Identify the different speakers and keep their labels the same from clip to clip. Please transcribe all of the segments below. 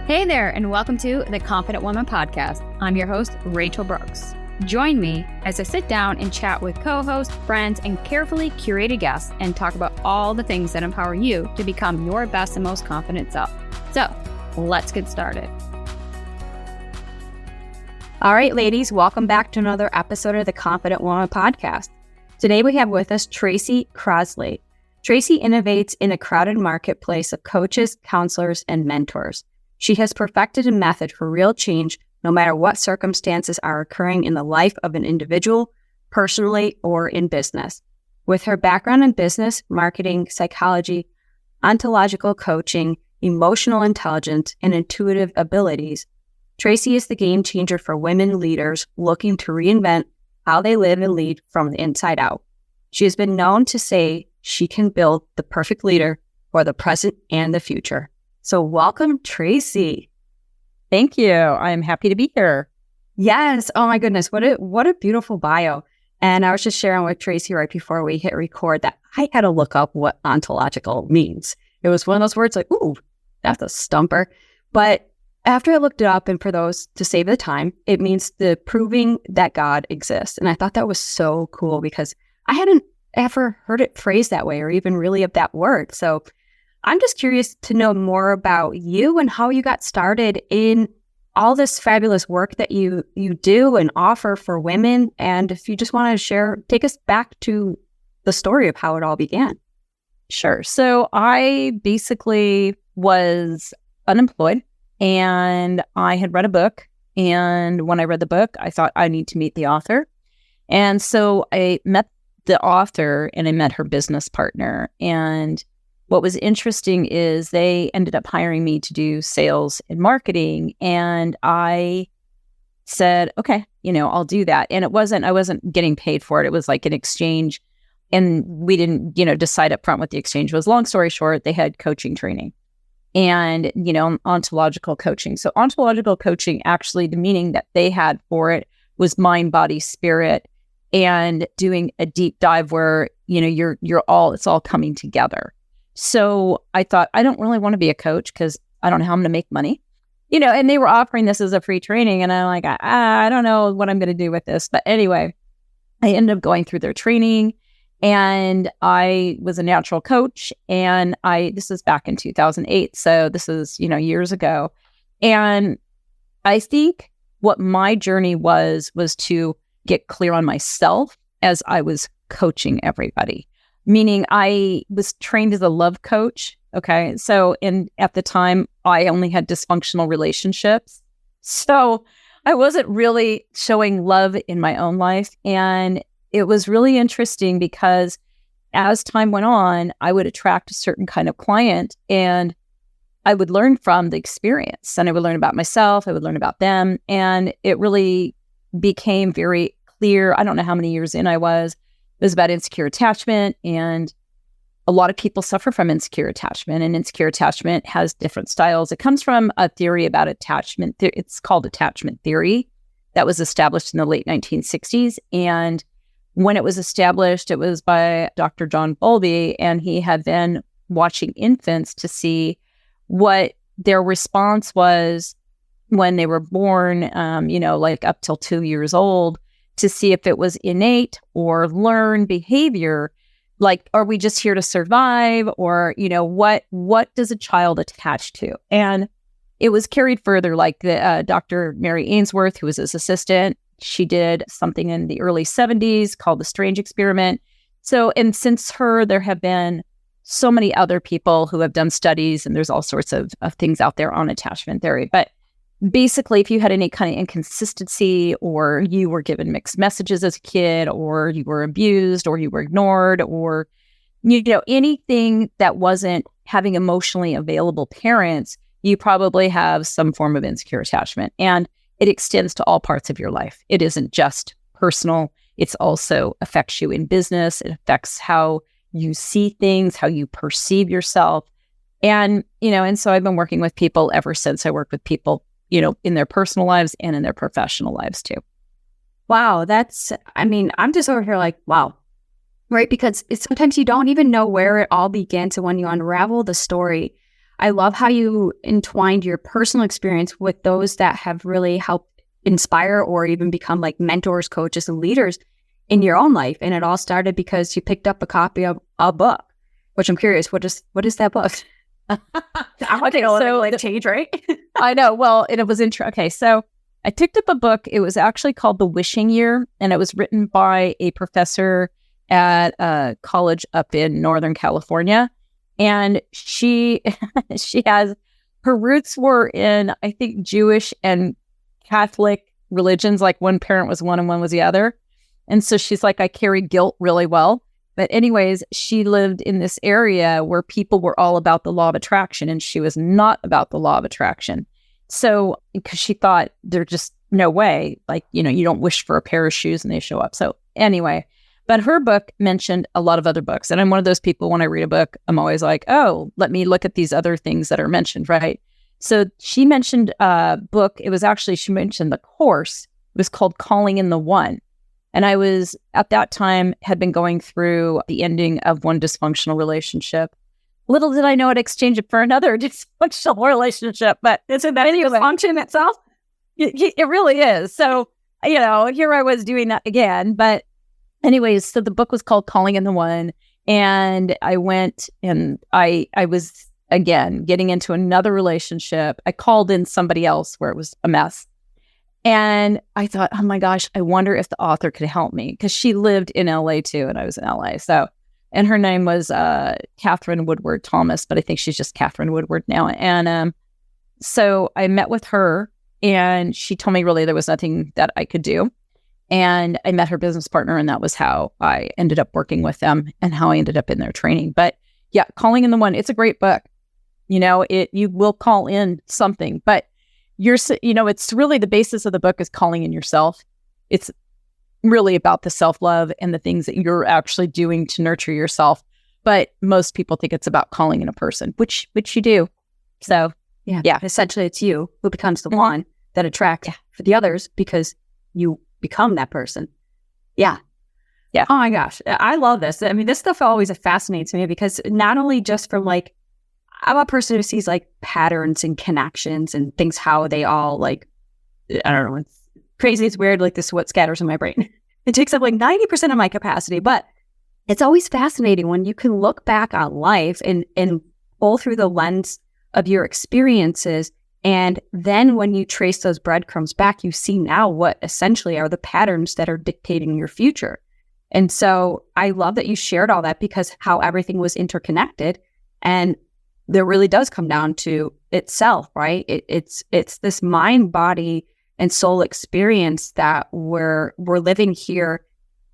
Speaker 1: Hey there, and welcome to the Confident Woman Podcast. I'm your host, Rachel Brooks. Join me as I sit down and chat with co-hosts, friends, and carefully curated guests and talk about all the things that empower you to become your best and most confident self. So, let's get started. All right, ladies, welcome back to another episode of the Confident Woman Podcast. Today we have with us Tracy Crossley. Tracy innovates in a crowded marketplace of coaches, counselors, and mentors. She has perfected a method for real change no matter what circumstances are occurring in the life of an individual, personally, or in business. With her background in business, marketing, psychology, ontological coaching, emotional intelligence, and intuitive abilities, Tracy is the game changer for women leaders looking to reinvent how they live and lead from the inside out. She has been known to say she can build the perfect leader for the present and the future. So welcome, Tracy.
Speaker 2: Thank you. I'm happy to be here.
Speaker 1: Yes. Oh my goodness. What a beautiful bio. And I was just sharing with Tracy right before we hit record that I had to look up what ontological means. It was one of those words like, ooh, that's a stumper. But after I looked it up, and for those to save the time, it means the proving that God exists. And I thought that was so cool because I hadn't ever heard it phrased that way or even really of that word. So I'm just curious to know more about you and how you got started in all this fabulous work that you do and offer for women. And if you just want to take us back to the story of how it all began.
Speaker 2: Sure. So I basically was unemployed and I had read a book. And when I read the book, I thought I need to meet the author. And so I met the author and I met her business partner. And what was interesting is they ended up hiring me to do sales and marketing. And I said, okay, I'll do that. And I wasn't getting paid for it. It was like an exchange. And we didn't, decide up front what the exchange was. Long story short, they had coaching training and, ontological coaching. So ontological coaching, actually the meaning that they had for it was mind, body, spirit, and doing a deep dive where, it's all coming together. So I thought, I don't really want to be a coach because I don't know how I'm going to make money, and they were offering this as a free training. And I'm like, I don't know what I'm going to do with this. But anyway, I ended up going through their training and I was a natural coach. And this was back in 2008. So this is, years ago. And I think what my journey was to get clear on myself as I was coaching everybody. Meaning I was trained as a love coach. Okay. So at the time, I only had dysfunctional relationships. So I wasn't really showing love in my own life. And it was really interesting because as time went on, I would attract a certain kind of client and I would learn from the experience and I would learn about myself. I would learn about them. And it really became very clear. I don't know how many years in I was. It was about insecure attachment, and a lot of people suffer from insecure attachment, and insecure attachment has different styles. It comes from a theory about attachment. It's called attachment theory that was established in the late 1960s. And when it was established, it was by Dr. John Bowlby, and he had been watching infants to see what their response was when they were born, like up till 2 years old, to see if it was innate or learned behavior. Like, are we just here to survive? Or, what does a child attach to? And it was carried further, like the Dr. Mary Ainsworth, who was his assistant. She did something in the early 70s called the Strange Experiment. So, and since her, there have been so many other people who have done studies, and there's all sorts of things out there on attachment theory. But basically, if you had any kind of inconsistency, or you were given mixed messages as a kid, or you were abused, or you were ignored, or, anything that wasn't having emotionally available parents, you probably have some form of insecure attachment. And it extends to all parts of your life. It isn't just personal. It's also affects you in business. It affects how you see things, how you perceive yourself. And, and so I've been working with people ever since. I work with people in their personal lives and in their professional lives too.
Speaker 1: Wow. I'm just over here like, wow. Right? Because sometimes you don't even know where it all begins. And when you unravel the story, I love how you entwined your personal experience with those that have really helped inspire or even become like mentors, coaches, and leaders in your own life. And it all started because you picked up a copy of a book, which I'm curious, what is that book? I want to know, like change, right?
Speaker 2: I know. Well, it was okay. So I picked up a book. It was actually called The Wishing Year, and it was written by a professor at a college up in Northern California. And she has, her roots were in, I think, Jewish and Catholic religions. Like one parent was one and one was the other. And so she's like, I carry guilt really well. But anyways, she lived in this area where people were all about the law of attraction, and she was not about the law of attraction. So, because she thought there's just no way, like, you don't wish for a pair of shoes and they show up. So anyway, but her book mentioned a lot of other books. And I'm one of those people, when I read a book, I'm always like, oh, let me look at these other things that are mentioned, right? So she mentioned a book. She mentioned the course. It was called Calling in the One. And I was, at that time, had been going through the ending of one dysfunctional relationship. Little did I know I'd exchange it for another dysfunctional relationship. But
Speaker 1: isn't that dysfunction itself?
Speaker 2: It really is. So, here I was doing that again. But anyways, so the book was called Calling in the One. And I went and I was, again, getting into another relationship. I called in somebody else where it was a mess. And I thought, oh my gosh, I wonder if the author could help me, because she lived in LA too, and I was in LA. So, and her name was Catherine Woodward Thomas, but I think she's just Catherine Woodward now. And so I met with her, and she told me really there was nothing that I could do. And I met her business partner, and that was how I ended up working with them and how I ended up in their training. But yeah, Calling in the One, it's a great book. You will call in something, but it's really the basis of the book is calling in yourself. It's really about the self-love and the things that you're actually doing to nurture yourself. But most people think it's about calling in a person, which you do. So yeah.
Speaker 1: Essentially it's you who becomes the one that attracts for the others, because you become that person. Yeah.
Speaker 2: Yeah.
Speaker 1: Oh my gosh. I love this. I mean, this stuff always fascinates me, because not only just from like, I'm a person who sees like patterns and connections and things, how they all like, I don't know, it's crazy, it's weird, like this is what scatters in my brain. It takes up like 90% of my capacity, but it's always fascinating when you can look back on life and pull through the lens of your experiences. And then when you trace those breadcrumbs back, you see now what essentially are the patterns that are dictating your future. And so I love that you shared all that, because how everything was interconnected, and there really does come down to itself, right? It's this mind, body, and soul experience that we're living here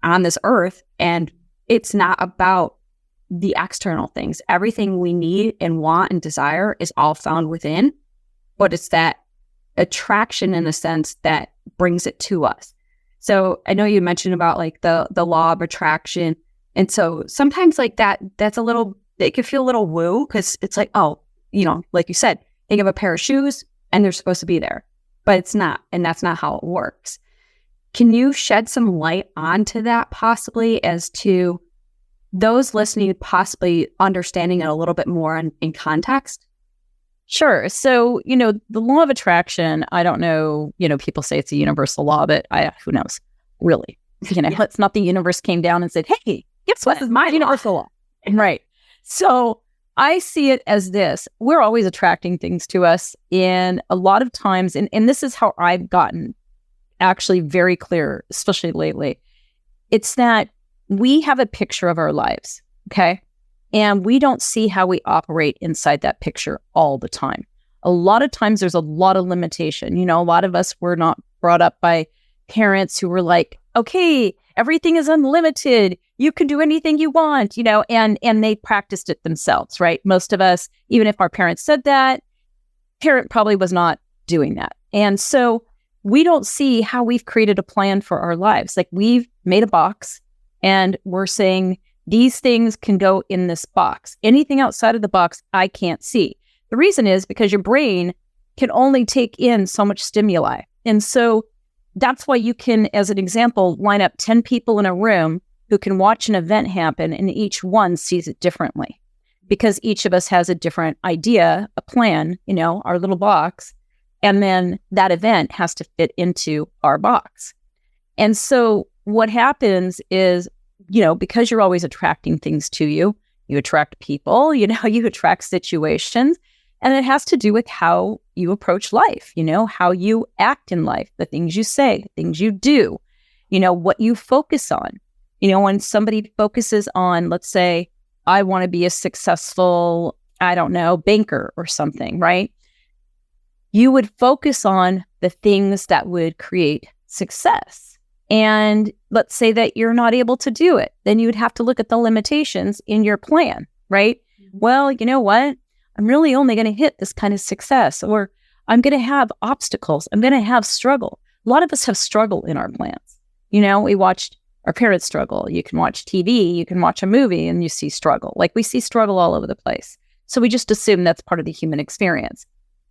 Speaker 1: on this earth. And it's not about the external things. Everything we need and want and desire is all found within, but it's that attraction in a sense that brings it to us. So I know you mentioned about like the law of attraction. And so sometimes like that's a little, it can feel a little woo, because it's like, oh, like you said, think of a pair of shoes and they're supposed to be there, but it's not. And that's not how it works. Can you shed some light onto that, possibly, as to those listening possibly understanding it a little bit more in context?
Speaker 2: Sure. So, the law of attraction, I don't know, people say it's a universal law, but who knows, really? It's not the universe came down and said, hey, guess what?
Speaker 1: This is my
Speaker 2: universal law. Right. So I see it as this. We're always attracting things to us. And a lot of times, and this is how I've gotten actually very clear, especially lately, it's that we have a picture of our lives, okay? And we don't see how we operate inside that picture all the time. A lot of times there's a lot of limitation. A lot of us were not brought up by parents who were like, okay, everything is unlimited. You can do anything you want, and they practiced it themselves, right? Most of us, even if our parents said that, parent probably was not doing that. And so we don't see how we've created a plan for our lives. Like, we've made a box and we're saying these things can go in this box. Anything outside of the box, I can't see. The reason is because your brain can only take in so much stimuli. And so that's why you can, as an example, line up 10 people in a room who can watch an event happen, and each one sees it differently. because each of us has a different idea, a plan, our little box. And then that event has to fit into our box. And so what happens is, because you're always attracting things to you, you attract people, you attract situations, and it has to do with how you approach life, how you act in life, the things you say, the things you do, what you focus on. When somebody focuses on, let's say, I want to be a successful, banker or something, right? You would focus on the things that would create success. And let's say that you're not able to do it. Then you would have to look at the limitations in your plan, right? Well, you know what? I'm really only going to hit this kind of success, or I'm going to have obstacles. I'm going to have struggle. A lot of us have struggle in our plans. We watched our parents struggle. You can watch TV, you can watch a movie, and you see struggle. Like, we see struggle all over the place. So we just assume that's part of the human experience.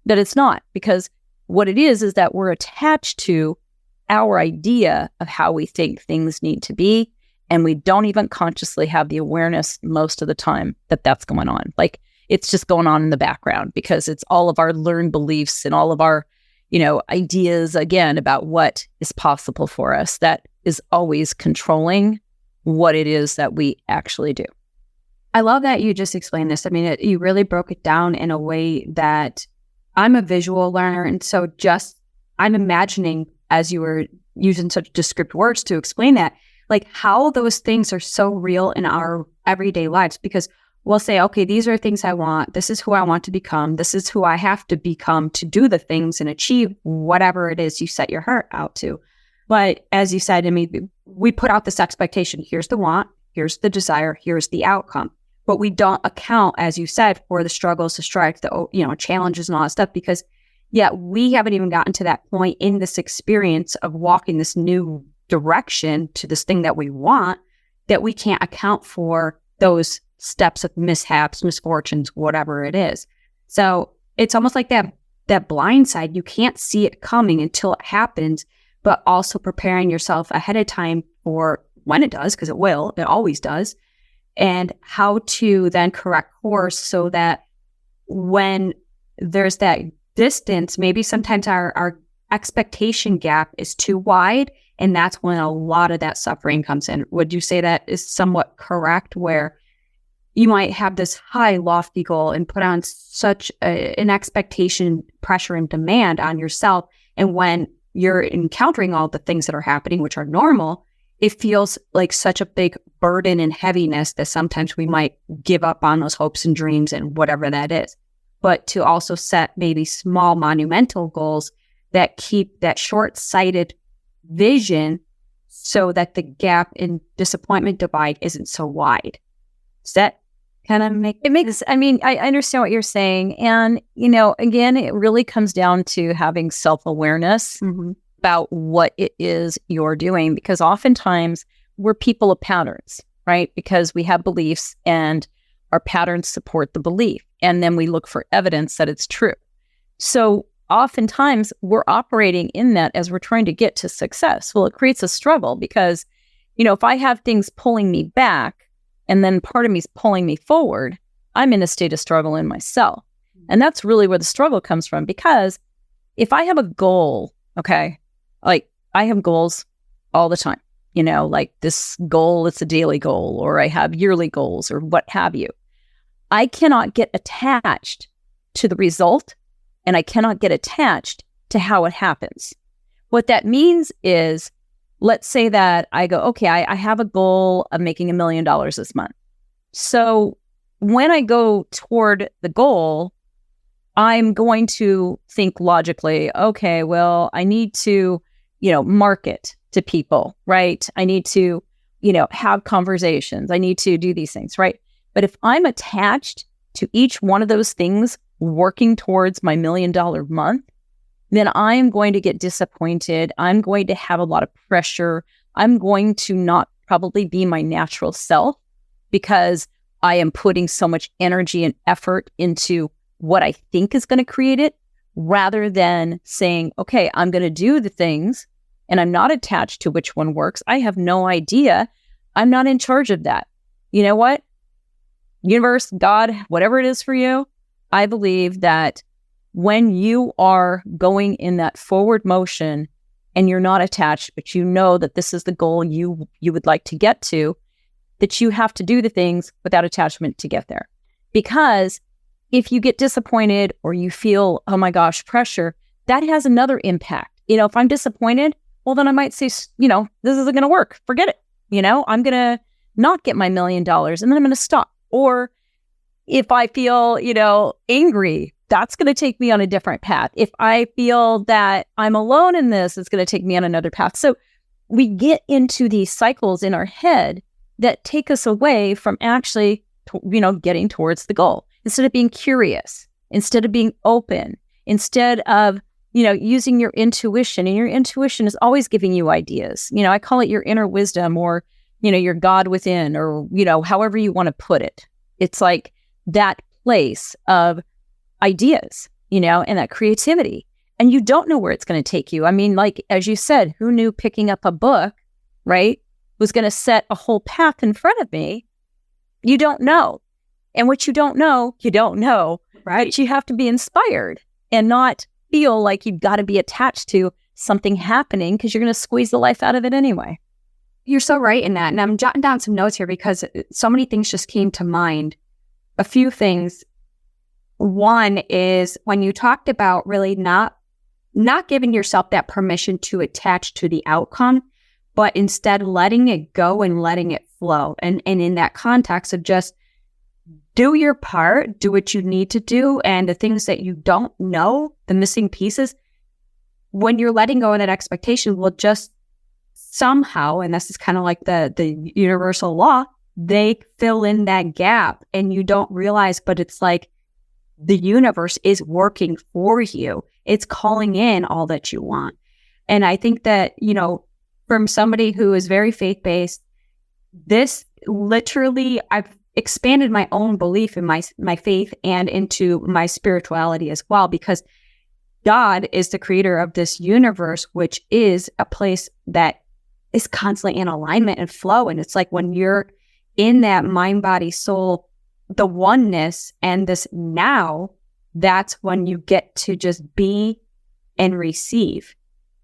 Speaker 2: But it's not, because what it is that we're attached to our idea of how we think things need to be, and we don't even consciously have the awareness most of the time that that's going on. Like, it's just going on in the background, because it's all of our learned beliefs and all of our, ideas, again, about what is possible for us that is always controlling what it is that we actually do.
Speaker 1: I love that you just explained this. I mean, you really broke it down in a way that I'm a visual learner. And so I'm imagining, as you were using such descriptive words to explain that, like how those things are so real in our everyday lives, because we'll say, okay, these are things I want. This is who I want to become. This is who I have to become to do the things and achieve whatever it is you set your heart out to. But as you said, I mean, we put out this expectation. Here's the want, here's the desire, here's the outcome. But we don't account, as you said, for the struggles, the strikes, the challenges and all that stuff, because we haven't even gotten to that point in this experience of walking this new direction to this thing that we want, that we can't account for those steps of mishaps, misfortunes, whatever it is. So it's almost like that blind side. You can't see it coming until it happens, but also preparing yourself ahead of time for when it does, because it always does, and how to then correct course so that when there's that distance, maybe sometimes our expectation gap is too wide, and that's when a lot of that suffering comes in. Would you say that is somewhat correct, where you might have this high, lofty goal and put on such an expectation, pressure, and demand on yourself, and when you're encountering all the things that are happening, which are normal, it feels like such a big burden and heaviness that sometimes we might give up on those hopes and dreams and whatever that is. But to also set maybe small, monumental goals that keep that short-sighted vision so that the gap in disappointment divide isn't so wide. Does that kind of make
Speaker 2: it makes, I mean, I understand what you're saying. And, again, it really comes down to having self-awareness about what it is you're doing, because oftentimes we're people of patterns, right? Because we have beliefs and our patterns support the belief. And then we look for evidence that it's true. So oftentimes we're operating in that as we're trying to get to success. Well, it creates a struggle because, if I have things pulling me back, and then part of me is pulling me forward, I'm in a state of struggle in myself. And that's really where the struggle comes from. Because if I have a goal, okay, like I have goals all the time, like this goal, it's a daily goal, or I have yearly goals or what have you. I cannot get attached to the result, and I cannot get attached to how it happens. What that means is, let's say that I go, okay, I have a goal of making $1 million this month. So when I go toward the goal, I'm going to think logically, okay, well, I need to, market to people, right? I need to, have conversations. I need to do these things, right? But if I'm attached to each one of those things working towards my $1 million month, then I'm going to get disappointed. I'm going to have a lot of pressure. I'm going to not probably be my natural self because I am putting so much energy and effort into what I think is going to create it, rather than saying, okay, I'm going to do the things and I'm not attached to which one works. I have no idea. I'm not in charge of that. You know what? universe, God, whatever it is for you, I believe that when you are going in that forward motion and you're not attached, but you know that this is the goal you would like to get to, that you have to do the things without attachment to get there. Because if you get disappointed or you feel, oh my gosh, pressure, that has another impact. If I'm disappointed, well, then I might say, this isn't going to work. Forget it. I'm going to not get my $1 million and then I'm going to stop. Or if I feel, angry, that's going to take me on a different path. If I feel that I'm alone in this, it's going to take me on another path. So we get into these cycles in our head that take us away from actually, getting towards the goal. Instead of being curious, instead of being open, instead of, using your intuition, and your intuition is always giving you ideas. I call it your inner wisdom, or, your God within, or, however you want to put it. It's like that place of ideas, and that creativity. And you don't know where it's going to take you. I mean, like, as you said, who knew picking up a book, right, was going to set a whole path in front of me? You don't know. And what you don't know, right? But you have to be inspired and not feel like you've got to be attached to something happening, because you're going to squeeze the life out of it anyway.
Speaker 1: You're so right in that. And I'm jotting down some notes here because so many things just came to mind. A few things. One is when you talked about really not giving yourself that permission to attach to the outcome, but instead letting it go and letting it flow. And in that context of just do your part, do what you need to do, and the things that you don't know, the missing pieces, when you're letting go of that expectation, will just somehow, and this is kind of like the universal law, they fill in that gap and you don't realize, but it's like the universe is working for you. It's calling in all that you want. And I think that, from somebody who is very faith-based, this literally, I've expanded my own belief in my faith and into my spirituality as well, because God is the creator of this universe, which is a place that is constantly in alignment and flow. And it's like when you're in that mind, body, soul, the oneness and this now, that's when you get to just be and receive.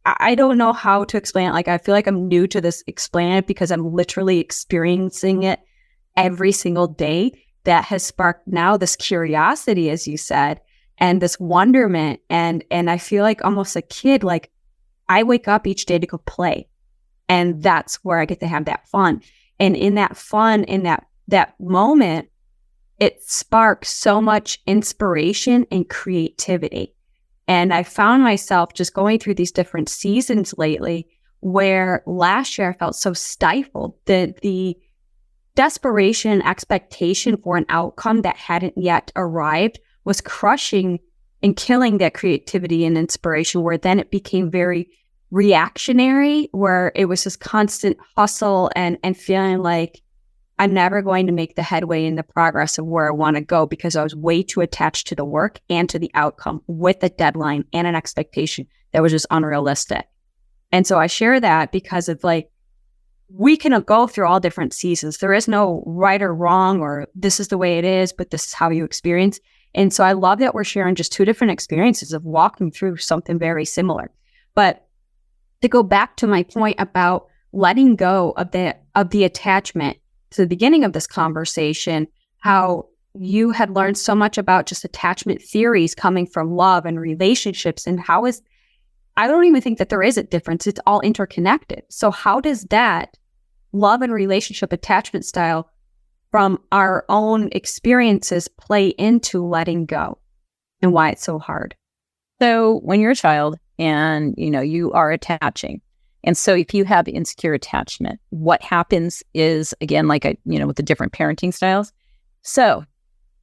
Speaker 1: I don't know how to explain it. Like, I feel like I'm new to this explaining it because I'm literally experiencing it every single day. That has sparked now this curiosity, as you said, and this wonderment. And I feel like almost a kid, like I wake up each day to go play. And that's where I get to have that fun. And in that fun, in that moment, it sparks so much inspiration and creativity. And I found myself just going through these different seasons lately where last year I felt so stifled. The desperation, expectation for an outcome that hadn't yet arrived was crushing and killing that creativity and inspiration, where then it became very reactionary, where it was this constant hustle and feeling like I'm never going to make the headway in the progress of where I want to go, because I was way too attached to the work and to the outcome with a deadline and an expectation that was just unrealistic. And so I share that because of like, we can go through all different seasons. There is no right or wrong, or this is the way it is, but this is how you experience. And so I love that we're sharing just two different experiences of walking through something very similar. But to go back to my point about letting go of the attachment to the beginning of this conversation, how you had learned so much about just attachment theories coming from love and relationships, and I don't even think that there is a difference. It's all interconnected. So how does that love and relationship attachment style from our own experiences play into letting go, and why it's so hard?
Speaker 2: So when you're a child and, you are attaching, and so if you have insecure attachment, what happens is, again, like with the different parenting styles. So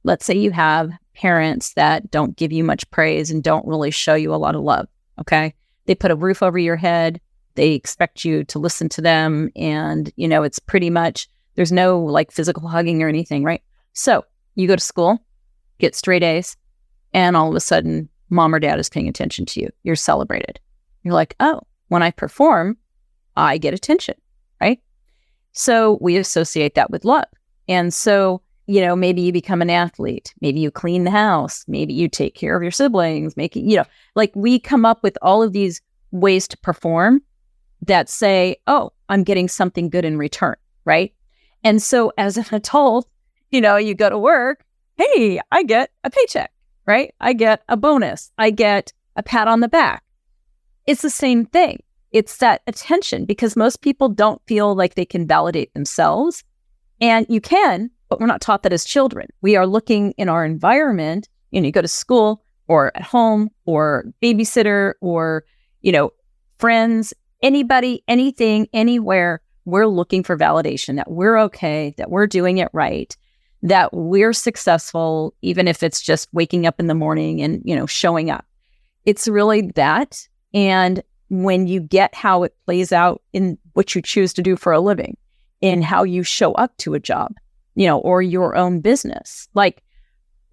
Speaker 2: let's say you have parents that don't give you much praise and don't really show you a lot of love. Okay. They put a roof over your head. They expect you to listen to them. And, it's pretty much, there's no like physical hugging or anything, right? So you go to school, get straight A's, and all of a sudden, mom or dad is paying attention to you. You're celebrated. You're like, oh, when I perform, I get attention, right? So we associate that with love. And so maybe you become an athlete, maybe you clean the house, maybe you take care of your siblings, like we come up with all of these ways to perform that say, oh, I'm getting something good in return, right? And so as an adult, you go to work, hey, I get a paycheck, right? I get a bonus. I get a pat on the back. It's the same thing. It's that attention, because most people don't feel like they can validate themselves. And you can, but we're not taught that as children. We are looking in our environment, you go to school or at home or babysitter or, friends, anybody, anything, anywhere. We're looking for validation that we're okay, that we're doing it right, that we're successful, even if it's just waking up in the morning and, showing up. It's really that. And when you get how it plays out in what you choose to do for a living, in how you show up to a job, or your own business, like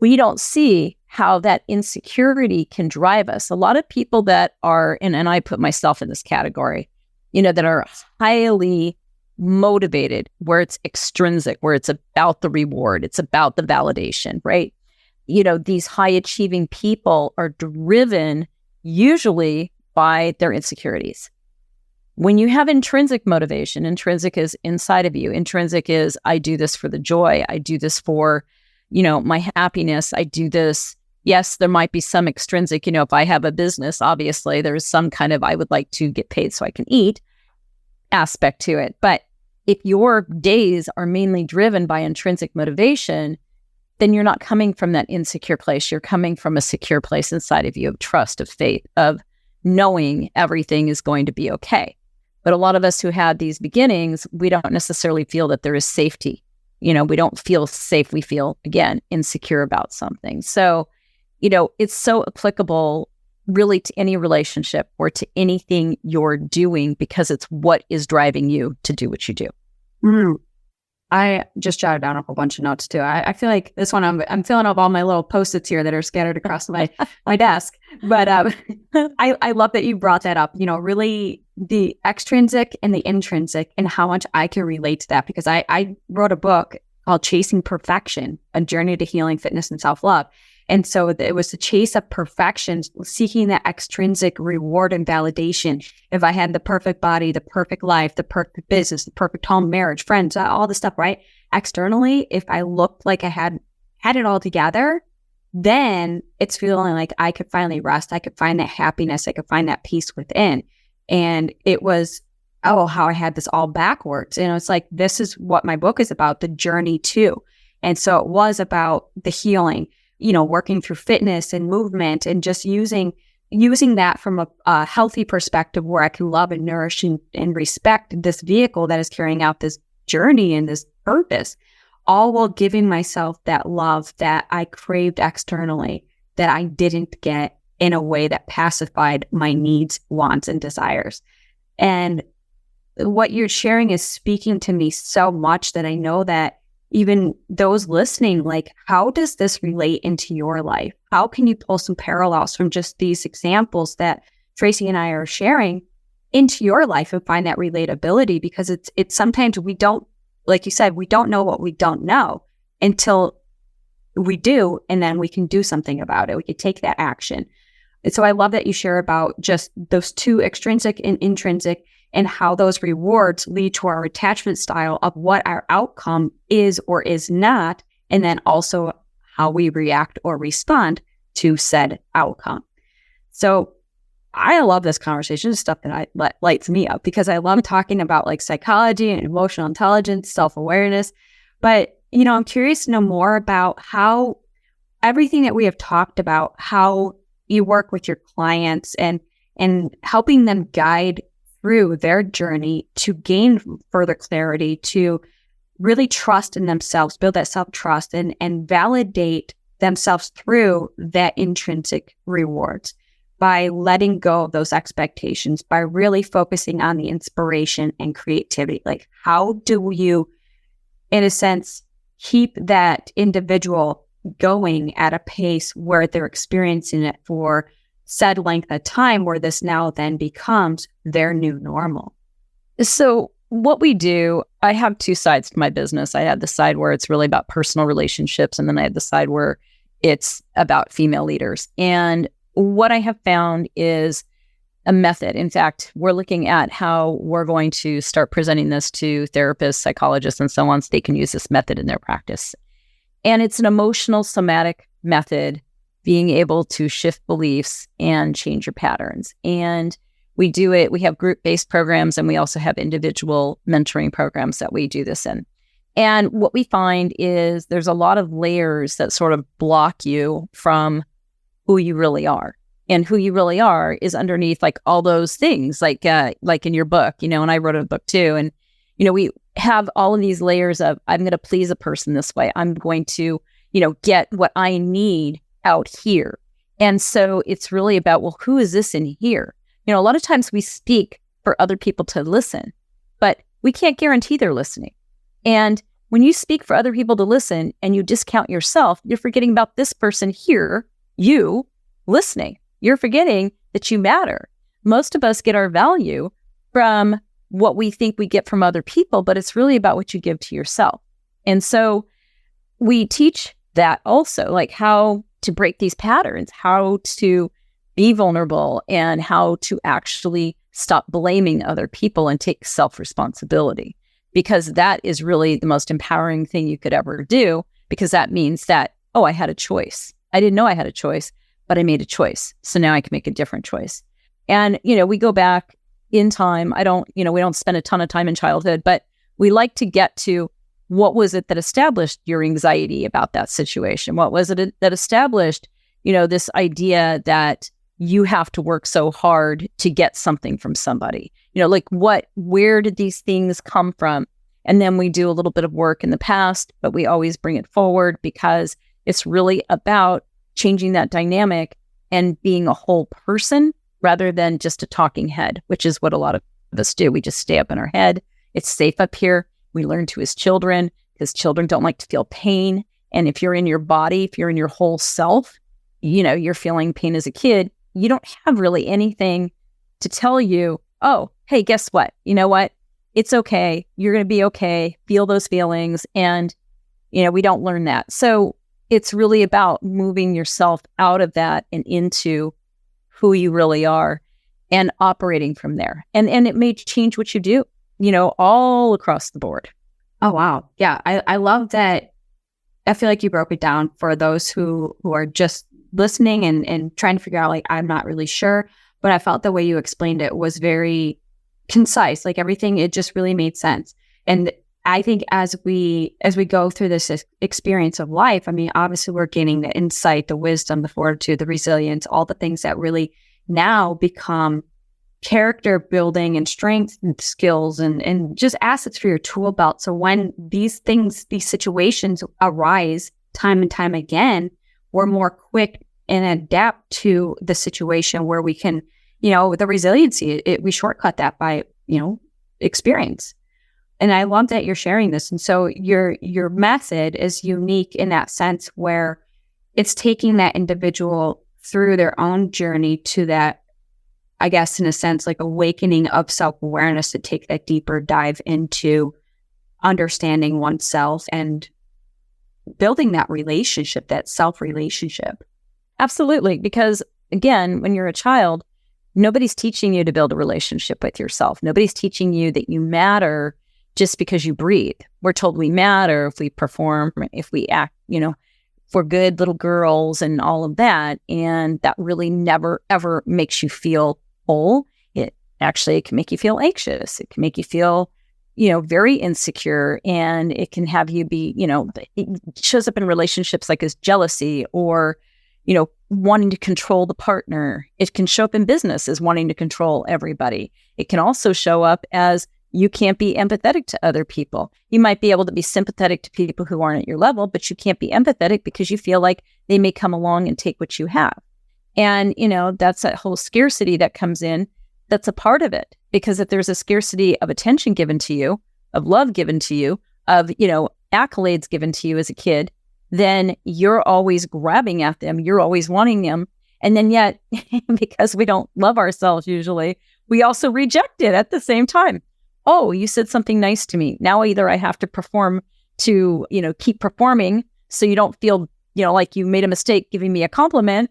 Speaker 2: we don't see how that insecurity can drive us. A lot of people that are, and I put myself in this category, that are highly motivated, where it's extrinsic, where it's about the reward, it's about the validation, right? These high achieving people are driven usually by their insecurities. When you have intrinsic motivation, intrinsic is inside of you. Intrinsic is, I do this for the joy. I do this for, my happiness. I do this. Yes, there might be some extrinsic, if I have a business, obviously there's some kind of, I would like to get paid so I can eat aspect to it. But if your days are mainly driven by intrinsic motivation, then you're not coming from that insecure place. You're coming from a secure place inside of you of trust, of faith, of knowing everything is going to be okay. But a lot of us who had these beginnings, we don't necessarily feel that there is safety. We don't feel safe. We feel, again, insecure about something. So, it's so applicable really to any relationship or to anything you're doing, because it's what is driving you to do what you do.
Speaker 1: Mm. I just jotted down a whole bunch of notes too. I feel like this one, I'm filling up all my little Post-its here that are scattered across my desk. But I love that you brought that up, really the extrinsic and the intrinsic, and how much I can relate to that, because I wrote a book called Chasing Perfection, A Journey to Healing, Fitness, and Self-Love. And so it was the chase of perfection, seeking that extrinsic reward and validation. If I had the perfect body, the perfect life, the perfect business, the perfect home, marriage, friends, all the stuff, right? Externally, if I looked like I had it all together, then it's feeling like I could finally rest. I could find that happiness. I could find that peace within. And it was, how I had this all backwards. And it's like, this is what my book is about, the journey to. And so it was about the healing, working through fitness and movement, and just using that from a healthy perspective, where I can love and nourish and respect this vehicle that is carrying out this journey and this purpose, all while giving myself that love that I craved externally, that I didn't get in a way that pacified my needs, wants, and desires. And what you're sharing is speaking to me so much that I know that even those listening, like, how does this relate into your life? How can you pull some parallels from just these examples that Tracy and I are sharing into your life and find that relatability? Because it's sometimes we don't, like you said, we don't know what we don't know until we do, and then we can do something about it. We can take that action. And so I love that you share about just those two, extrinsic and intrinsic, and how those rewards lead to our attachment style of what our outcome is or is not, and then also how we react or respond to said outcome. So I love this conversation. This is stuff that lights me up, because I love talking about like psychology and emotional intelligence, self-awareness. But, I'm curious to know more about how everything that we have talked about, how you work with your clients and helping them guide through their journey to gain further clarity, to really trust in themselves, build that self-trust, and validate themselves through that intrinsic rewards by letting go of those expectations, by really focusing on the inspiration and creativity. Like, how do you, in a sense, keep that individual going at a pace where they're experiencing it for said length of time, where this now then becomes their new normal?
Speaker 2: So what we do, I have two sides to my business. I have the side where it's really about personal relationships, and then I have the side where it's about female leaders. And what I have found is a method. In fact, we're looking at how we're going to start presenting this to therapists, psychologists, and so on, so they can use this method in their practice. And it's an emotional somatic method, being able to shift beliefs and change your patterns. And we do it, we have group-based programs, and we also have individual mentoring programs that we do this in. And what we find is there's a lot of layers that sort of block you from who you really are. And who you really are is underneath like all those things, like in your book, and I wrote a book too. And, we have all of these layers of, I'm going to please a person this way. I'm going to, get what I need out here. And so it's really about, well, who is this in here? A lot of times we speak for other people to listen, but we can't guarantee they're listening. And when you speak for other people to listen and you discount yourself, you're forgetting about this person here, you listening. You're forgetting that you matter. Most of us get our value from what we think we get from other people, but it's really about what you give to yourself. And so we teach that also, like how to break these patterns, how to be vulnerable, and how to actually stop blaming other people and take self-responsibility, because that is really the most empowering thing you could ever do, because that means that, I had a choice. I didn't know I had a choice, but I made a choice. So now I can make a different choice. And, we go back in time. We don't spend a ton of time in childhood, but we like to get to what was it that established your anxiety about that situation? What was it that established, this idea that you have to work so hard to get something from somebody? Where did these things come from? And then we do a little bit of work in the past, but we always bring it forward, because it's really about changing that dynamic and being a whole person rather than just a talking head, which is what a lot of us do. We just stay up in our head. It's safe up here. We learn to as children, because children don't like to feel pain. And if you're in your body, if you're in your whole self, you're feeling pain as a kid, you don't have really anything to tell you, oh, hey, guess what? You know what? It's okay. You're going to be okay. Feel those feelings. And, we don't learn that. So it's really about moving yourself out of that and into who you really are and operating from there. And it may change what you do, all across the board.
Speaker 1: Oh, wow. Yeah. I love that. I feel like you broke it down for those who are just listening and trying to figure out, like, I'm not really sure, but I felt the way you explained it was very concise, like everything, it just really made sense. And I think as we go through this experience of life, I mean, obviously we're gaining the insight, the wisdom, the fortitude, the resilience, all the things that really now become character building and strength and skills and just assets for your tool belt. So when these situations arise time and time again, we're more quick and adapt to the situation where we can, the resiliency, we shortcut that by, experience. And I love that you're sharing this. And so your method is unique in that sense, where it's taking that individual through their own journey to that, I guess, in a sense, like awakening of self-awareness, to take that deeper dive into understanding oneself and building that relationship, that self-relationship.
Speaker 2: Absolutely. Because again, when you're a child, nobody's teaching you to build a relationship with yourself. Nobody's teaching you that you matter just because you breathe. We're told we matter if we perform, if we act, for good little girls and all of that. And that really never, ever makes you feel whole. It can make you feel anxious. It can make you feel, very insecure. And it can have you be, it shows up in relationships like as jealousy or, wanting to control the partner. It can show up in business as wanting to control everybody. It can also show up as you can't be empathetic to other people. You might be able to be sympathetic to people who aren't at your level, but you can't be empathetic because you feel like they may come along and take what you have. And, that's that whole scarcity that comes in. That's a part of it. Because if there's a scarcity of attention given to you, of love given to you, of, accolades given to you as a kid, then you're always grabbing at them. You're always wanting them. And then yet, because we don't love ourselves usually, we also reject it at the same time. oh, you said something nice to me. Now either I have to perform to, keep performing so you don't feel, like you made a mistake giving me a compliment,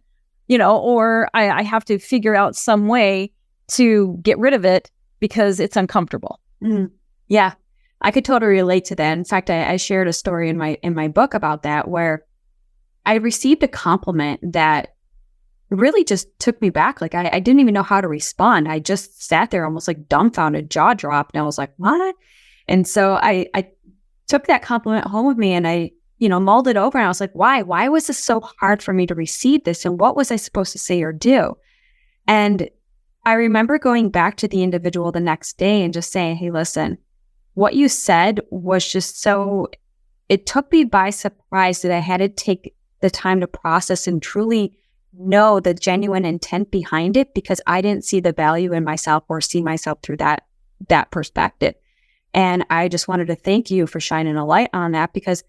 Speaker 2: or I have to figure out some way to get rid of it because it's uncomfortable.
Speaker 1: Yeah, I could totally relate to that. In fact, I shared a story in my book about that, where I received a compliment that really just took me back. Like I didn't even know how to respond. I just sat there almost like dumbfounded, jaw dropped. And I was like, what? And so I took that compliment home with me, and I, mulled it over, and I was like, why? Why was this so hard for me to receive this? And what was I supposed to say or do? And I remember going back to the individual the next day and just saying, hey, listen, what you said was just so, it took me by surprise that I had to take the time to process and truly know the genuine intent behind it, because I didn't see the value in myself or see myself through that perspective. And I just wanted to thank you for shining a light on that, because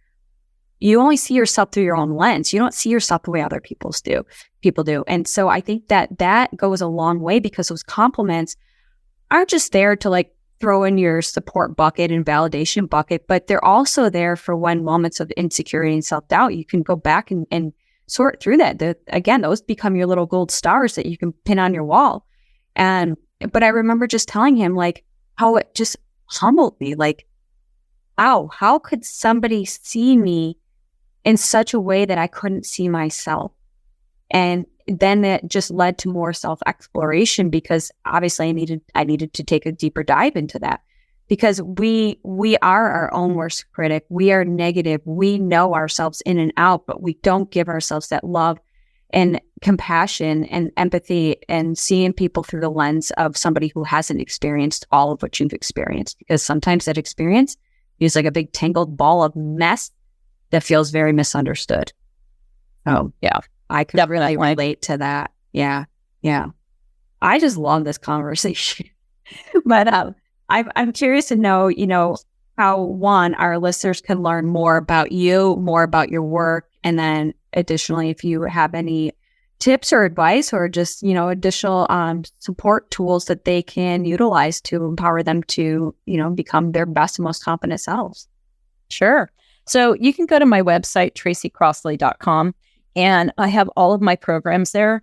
Speaker 1: you only see yourself through your own lens. You don't see yourself the way other people do. And so I think that goes a long way, because those compliments aren't just there to like throw in your support bucket and validation bucket, but they're also there for when moments of insecurity and self-doubt, you can go back and sort through that. Again, those become your little gold stars that you can pin on your wall. But I remember just telling him like how it just humbled me. Like, wow, how could somebody see me in such a way that I couldn't see myself? And then that just led to more self-exploration, because obviously I needed to take a deeper dive into that, because we are our own worst critic. We are negative. We know ourselves in and out, but we don't give ourselves that love and compassion and empathy and seeing people through the lens of somebody who hasn't experienced all of what you've experienced, because sometimes that experience is like a big tangled ball of mess that feels very misunderstood. Oh, yeah. I could really relate to that. Yeah. Yeah. I just love this conversation. But I'm curious to know, how our listeners can learn more about you, more about your work. And then additionally, if you have any tips or advice or just, additional support tools that they can utilize to empower them to, become their best and most confident selves.
Speaker 2: Sure. So you can go to my website, tracycrossley.com. And I have all of my programs there.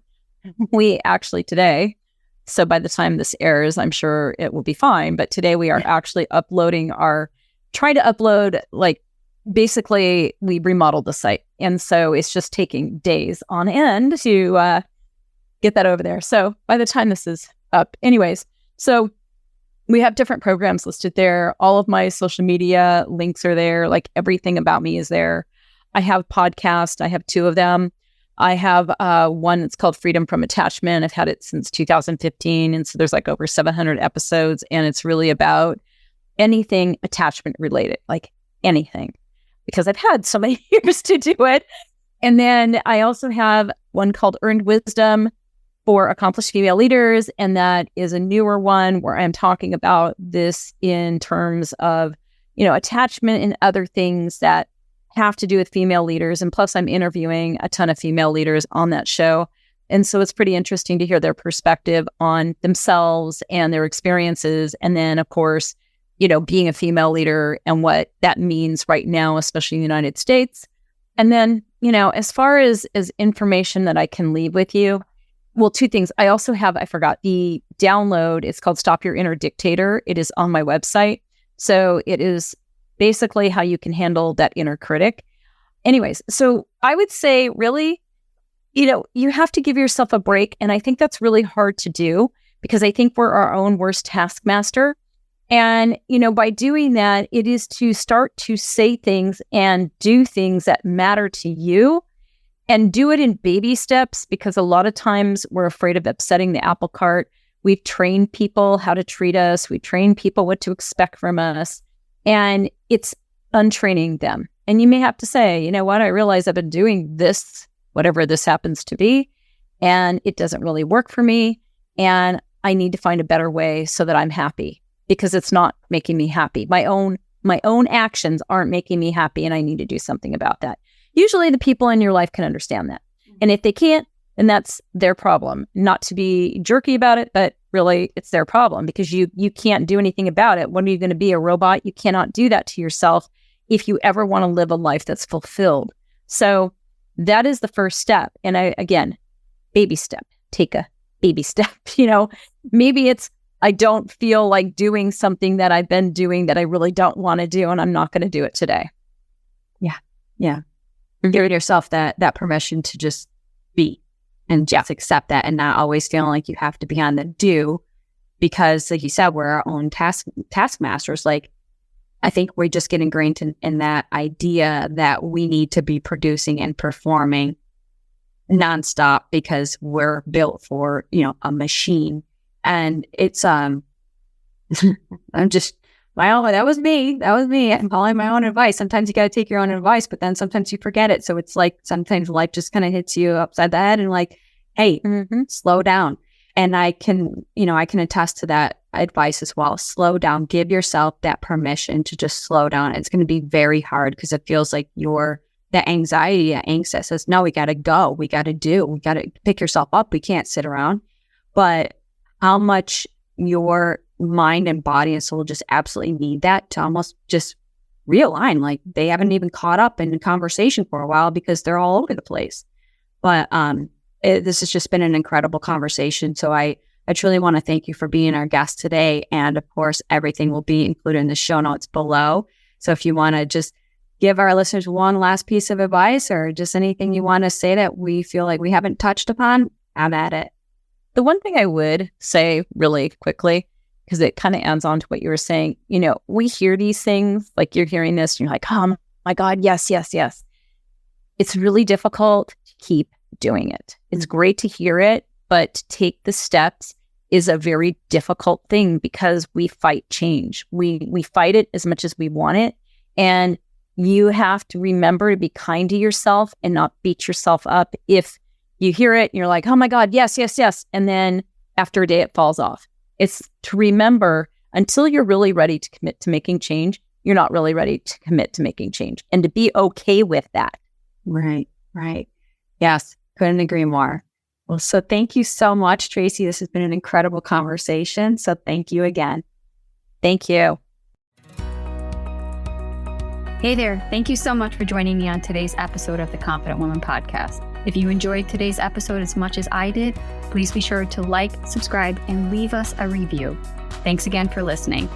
Speaker 2: We actually today, so by the time this airs, I'm sure it will be fine. But today we are actually trying to upload, like, basically we remodeled the site. And so it's just taking days on end to get that over there. So by the time this is up, anyways, so we have different programs listed there. All of my social media links are there. Like everything about me is there. I have podcasts. I have 2 of them. I have one that's called Freedom from Attachment. I've had it since 2015. And so there's like over 700 episodes. And it's really about anything attachment related, like anything, because I've had so many years to do it. And then I also have one called Earned Wisdom for Accomplished Female Leaders. And that is a newer one where I'm talking about this in terms of, attachment and other things that have to do with female leaders. And plus I'm interviewing a ton of female leaders on that show. And so it's pretty interesting to hear their perspective on themselves and their experiences. And then of course, being a female leader and what that means right now, especially in the United States. And then, as far as information that I can leave with you, well, 2 things. I also have, I forgot the download. It's called Stop Your Inner Dictator. It is on my website. So it is basically how you can handle that inner critic. Anyways, so I would say really, you have to give yourself a break. And I think that's really hard to do, because I think we're our own worst taskmaster. And, by doing that, it is to start to say things and do things that matter to you, and do it in baby steps, because a lot of times we're afraid of upsetting the apple cart. We've trained people how to treat us. We train people what to expect from us. And it's untraining them. And you may have to say, you know what, I realize I've been doing this, whatever this happens to be, and it doesn't really work for me. And I need to find a better way so that I'm happy, because it's not making me happy. My own actions aren't making me happy, and I need to do something about that. Usually the people in your life can understand that. And if they can't, then that's their problem. Not to be jerky about it, but really, it's their problem because you can't do anything about it. When are you going to be, a robot? You cannot do that to yourself if you ever want to live a life that's fulfilled. So that is the first step. And again, baby step, take a baby step. Maybe it's, I don't feel like doing something that I've been doing that I really don't want to do, and I'm not going to do it today.
Speaker 1: Yeah. Giving yourself that permission to just be and just accept that, and not always feeling like you have to be on the do, because like you said, we're our own taskmasters. Like, I think we just get ingrained in that idea that we need to be producing and performing nonstop because we're built for, a machine. And it's, I'm just, that was me. I'm following my own advice. Sometimes you got to take your own advice, but then sometimes you forget it. So it's like, sometimes life just kind of hits you upside the head and like, hey, slow down. And I can attest to that advice as well. Slow down, give yourself that permission to just slow down. It's going to be very hard because it feels like that anxiety, that angst that says, no, we got to go. We got to do, we got to pick yourself up. We can't sit around. But how much your mind and body and soul just absolutely need that to almost just realign. Like they haven't even caught up in the conversation for a while because they're all over the place. But this has just been an incredible conversation. So I truly want to thank you for being our guest today. And of course, everything will be included in the show notes below. So if you want to just give our listeners one last piece of advice or just anything you want to say that we feel like we haven't touched upon, I'm at it.
Speaker 2: The one thing I would say really quickly, because it kind of adds on to what you were saying, we hear these things, like you're hearing this and you're like, oh my God, yes. It's really difficult to keep doing it. It's great to hear it, but to take the steps is a very difficult thing because we fight change. We fight it as much as we want it. And you have to remember to be kind to yourself and not beat yourself up if you hear it and you're like, oh my God, yes. And then after a day, it falls off. It's to remember until you're really ready to commit to making change, you're not really ready to commit to making change and to be okay with that.
Speaker 1: Right. Yes. Couldn't agree more. Well, so thank you so much, Tracy. This has been an incredible conversation. So thank you again.
Speaker 2: Thank you.
Speaker 3: Hey there. Thank you so much for joining me on today's episode of the Confident Woman Podcast. If you enjoyed today's episode as much as I did, please be sure to like, subscribe, and leave us a review. Thanks again for listening.